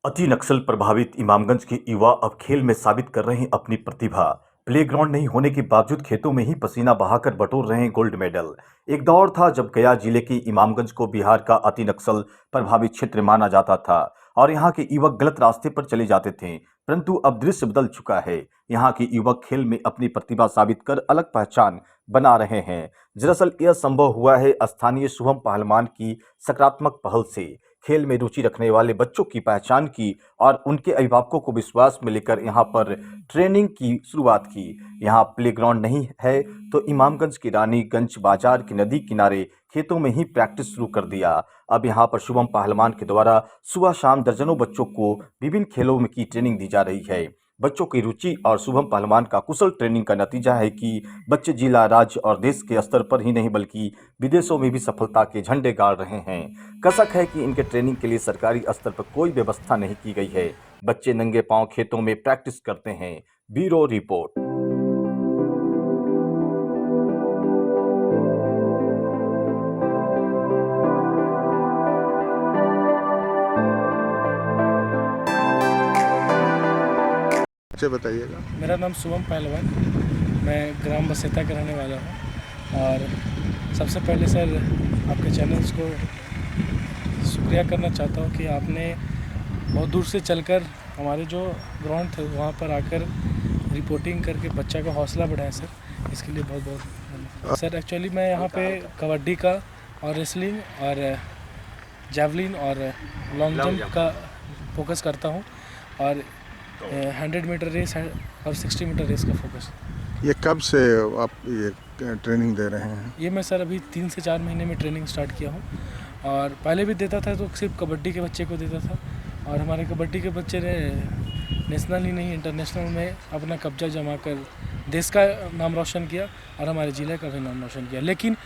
अति नक्सल प्रभावित इमामगंज के युवा अब खेल में साबित कर रहे हैं अपनी प्रतिभा। प्लेग्राउंड नहीं होने के बावजूद खेतों में ही पसीना बहाकर बटोर रहे हैं गोल्ड मेडल। एक दौर था जब गया जिले के इमामगंज को बिहार का अति नक्सल प्रभावित क्षेत्र माना जाता था और यहाँ के युवक गलत रास्ते पर चले जाते थे, परंतु अब दृश्य बदल चुका है। यहाँ के युवक खेल में अपनी प्रतिभा साबित कर अलग पहचान बना रहे हैं। दरअसल यह संभव हुआ है स्थानीय शुभम पहलवान की सकारात्मक पहल से। खेल में रुचि रखने वाले बच्चों की पहचान की और उनके अभिभावकों को विश्वास में लेकर यहाँ पर ट्रेनिंग की शुरुआत की। यहाँ प्लेग्राउंड नहीं है तो इमामगंज की रानीगंज बाजार की नदी किनारे खेतों में ही प्रैक्टिस शुरू कर दिया। अब यहाँ पर शुभम पहलवान के द्वारा सुबह शाम दर्जनों बच्चों को विभिन्न खेलों में की ट्रेनिंग दी जा रही है। बच्चों की रुचि और शुभम पहलवान का कुशल ट्रेनिंग का नतीजा है कि बच्चे जिला, राज्य और देश के स्तर पर ही नहीं बल्कि विदेशों में भी सफलता के झंडे गाड़ रहे हैं। कसक है कि इनके ट्रेनिंग के लिए सरकारी स्तर पर कोई व्यवस्था नहीं की गई है। बच्चे नंगे पांव खेतों में प्रैक्टिस करते हैं। Bureau report. बताइएगा। मेरा नाम शुभम पहलवान, मैं ग्राम बसेता का रहने वाला हूँ। और सबसे पहले सर आपके चैनल्स को शुक्रिया करना चाहता हूँ कि आपने बहुत दूर से चलकर हमारे जो ग्राउंड थे वहाँ पर आकर रिपोर्टिंग करके बच्चा का हौसला बढ़ाया सर, इसके लिए बहुत बहुत धन्यवाद सर। एक्चुअली मैं यहाँ पे कबड्डी का और रेसलिंग और जैवलिन और लॉन्ग जंप का फोकस करता हूँ और 100 मीटर रेस और 60 मीटर रेस का फोकस। ये कब से आप ये ट्रेनिंग दे रहे हैं? ये मैं सर अभी 3 से 4 महीने में ट्रेनिंग स्टार्ट किया हूँ और पहले भी देता था तो सिर्फ कबड्डी के बच्चे को देता था और हमारे कबड्डी के बच्चे ने नेशनल ही नहीं इंटरनेशनल में अपना कब्जा जमा कर देश का नाम रोशन किया और हमारे ज़िले का भी नाम रोशन किया। लेकिन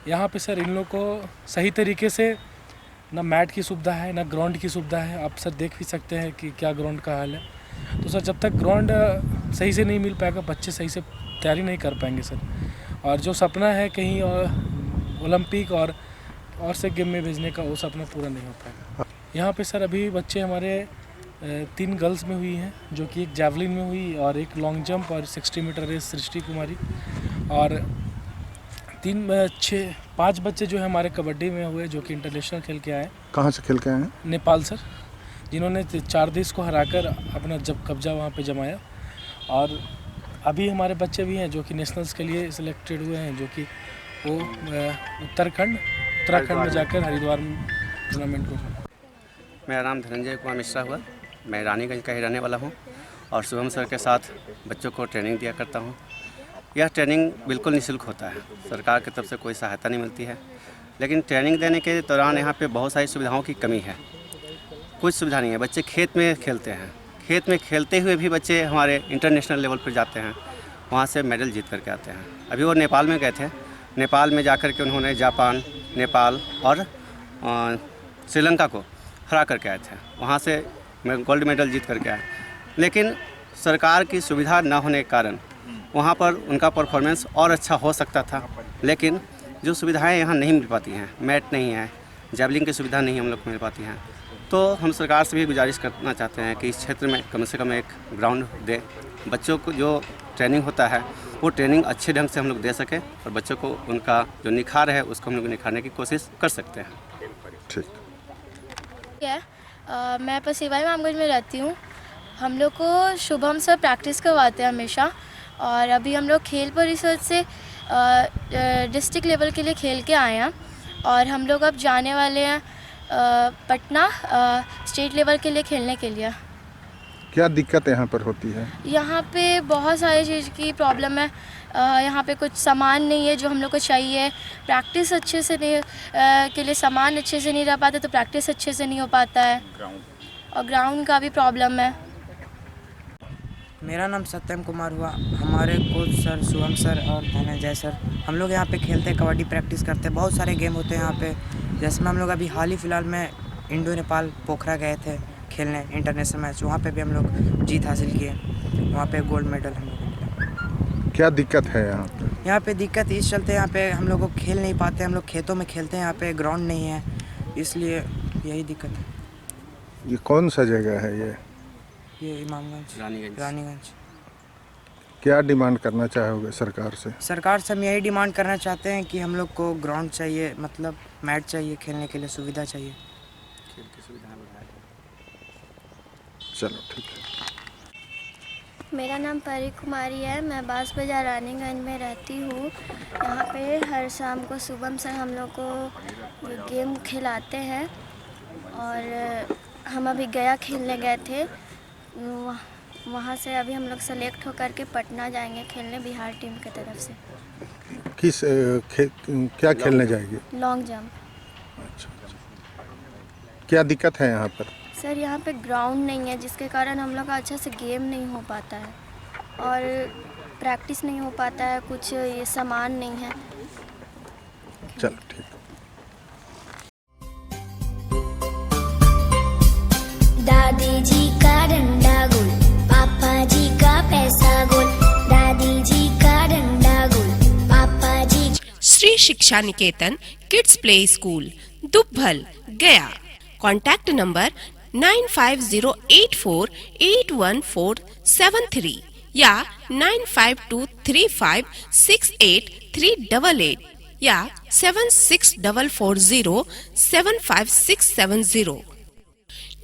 यहाँ पे सर इन लोग को सही तरीके से ना मैट की सुविधा है ना ग्राउंड की सुविधा है। आप सर देख भी सकते हैं कि क्या ग्राउंड का हाल है। तो सर जब तक ग्राउंड सही से नहीं मिल पाएगा बच्चे सही से तैयारी नहीं कर पाएंगे सर। और जो सपना है कहीं ओलंपिक और से गेम में भेजने का, वो सपना पूरा नहीं हो पाएगा। यहाँ पे सर अभी बच्चे हमारे 3 गर्ल्स में हुई हैं, जो कि एक जैवलिन में हुई और एक लॉन्ग जंप और 60 मीटर रेस सृष्टि कुमारी, और 5 बच्चे जो है हमारे कबड्डी में हुए जो कि इंटरनेशनल खेल के आए। कहाँ से खेल के आए हैं? नेपाल सर, जिन्होंने 4 देश को हराकर अपना कब्जा वहाँ पे जमाया। और अभी हमारे बच्चे भी हैं जो कि नेशनल्स के लिए सिलेक्टेड हुए हैं, जो कि वो उत्तराखंड में जाकर हरिद्वार टूर्नामेंट को। मेरा नाम धनंजय कुमार मिश्रा हुआ, मैं रानीगंज का ही रहने वाला हूँ और शुभम सर के साथ बच्चों को ट्रेनिंग दिया करता हूँ। यह ट्रेनिंग बिल्कुल निःशुल्क होता है, सरकार की तरफ से कोई सहायता नहीं मिलती है। लेकिन ट्रेनिंग देने के दौरान यहाँ पे बहुत सारी सुविधाओं की कमी है। कुछ सुविधा नहीं है। बच्चे खेत में खेलते हैं, खेत में खेलते हुए भी बच्चे हमारे इंटरनेशनल लेवल पर जाते हैं, वहाँ से मेडल जीत करके आते हैं। अभी वो नेपाल में गए थे, नेपाल में जाकर के उन्होंने जापान, नेपाल और श्रीलंका को हरा करके आए थे, वहाँ से गोल्ड मेडल जीत करके आए। लेकिन सरकार की सुविधा न होने के कारण वहाँ पर उनका परफॉर्मेंस और अच्छा हो सकता था, लेकिन जो सुविधाएं यहाँ नहीं मिल पाती हैं, मैट नहीं है, जैवलिन की सुविधा नहीं हम लोग को मिल पाती हैं। तो हम सरकार से भी गुजारिश करना चाहते हैं कि इस क्षेत्र में कम से कम एक ग्राउंड दे, बच्चों को जो ट्रेनिंग होता है वो ट्रेनिंग अच्छे ढंग से हम लोग दे सकें और बच्चों को उनका जो निखार है उसको हम लोग निखारने की कोशिश कर सकते हैं। ठीक है। मैं पसीवाई इमामगंज में रहती हूँ। हम लोग को शुभम सर प्रैक्टिस करवाते हैं हमेशा, और अभी हम लोग खेल परिषद से डिस्ट्रिक्ट लेवल के लिए खेल के आए हैं और हम लोग अब जाने वाले हैं पटना स्टेट लेवल के लिए खेलने के लिए। क्या दिक्कत यहाँ पर होती है? यहाँ पे बहुत सारी चीज़ की प्रॉब्लम है। यहाँ पे कुछ सामान नहीं है जो हम लोग को चाहिए। प्रैक्टिस अच्छे से नहीं के लिए सामान अच्छे से नहीं रह पाता, तो प्रैक्टिस अच्छे से नहीं हो पाता है, और ग्राउंड का भी प्रॉब्लम है। मेरा नाम सत्यम कुमार हुआ। हमारे कोच सर शुभम सर और धनंजय सर, हम लोग यहाँ पे खेलते हैं, कबड्डी प्रैक्टिस करते हैं। बहुत सारे गेम होते हैं यहाँ पे, जैसे में हम लोग अभी हाल ही फ़िलहाल में इंडो नेपाल पोखरा गए थे खेलने इंटरनेशनल मैच। वहाँ पे भी हम लोग जीत हासिल किए, वहाँ पे गोल्ड मेडल हम लोग को मिला। क्या दिक्कत है यहाँ पे? यहाँ पे दिक्कत इस चलते यहाँ पे हम लोग को खेल नहीं पाते, हम लोग खेतों में खेलते हैं, यहाँ पे ग्राउंड नहीं है, इसलिए यही दिक्कत है। ये कौन सा जगह है ये? इमामगंज रानीगंज। रानीगंज। क्या डिमांड करना चाहोगे सरकार से? सरकार से हम यही डिमांड करना चाहते हैं कि हम लोग को ग्राउंड चाहिए, मतलब मैट चाहिए, खेलने के लिए सुविधा चाहिए। खेल की सुविधाएं बढ़ाएं। चलो ठीक है। मेरा नाम परी कुमारी है। मैं बांस बाजार रानीगंज में रहती हूँ। यहाँ पे हर शाम को शुभम सर हम लोग को गेम खिलाते हैं और हम अभी गया खेलने गए थे। वहाँ से अभी हम लोग सेलेक्ट होकर के पटना जाएंगे खेलने बिहार टीम की तरफ से। किस क्या खेलने जाएगी? Long jump. अच्छा। क्या दिक्कत है यहाँ पर? सर यहाँ पे ग्राउंड नहीं है जिसके कारण हम लोग का अच्छा से गेम नहीं हो पाता है और प्रैक्टिस नहीं हो पाता है, कुछ ये सामान नहीं है। चलो ठीक है। दादी जी का डंडा गोल, पापा जी का पैसा गोल। दादी जी का डंडा गोल, पापा जी। श्री शिक्षा निकेतन किड्स प्ले स्कूल दुब्भल गया। कॉन्टैक्ट नंबर 9508481473 या 9523568388 या 7644075670।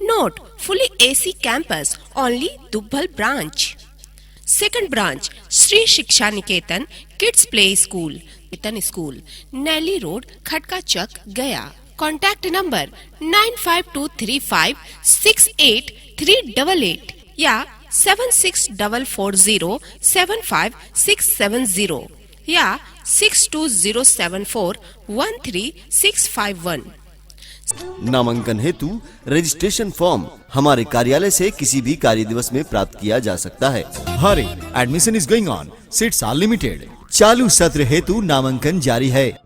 Note: fully AC campus, only Dubbal branch. Second branch, Sri Shiksha Niketan Kids Play School, Niketan School, Nelly Road, Khatka Chak, Gaya. Contact number 95235683888 या 7644075670 या 6207413651। नामांकन हेतु रजिस्ट्रेशन फॉर्म हमारे कार्यालय से किसी भी कार्य दिवस में प्राप्त किया जा सकता है। Hurry, admission is going on. Seats are limited. चालू सत्र हेतु नामांकन जारी है।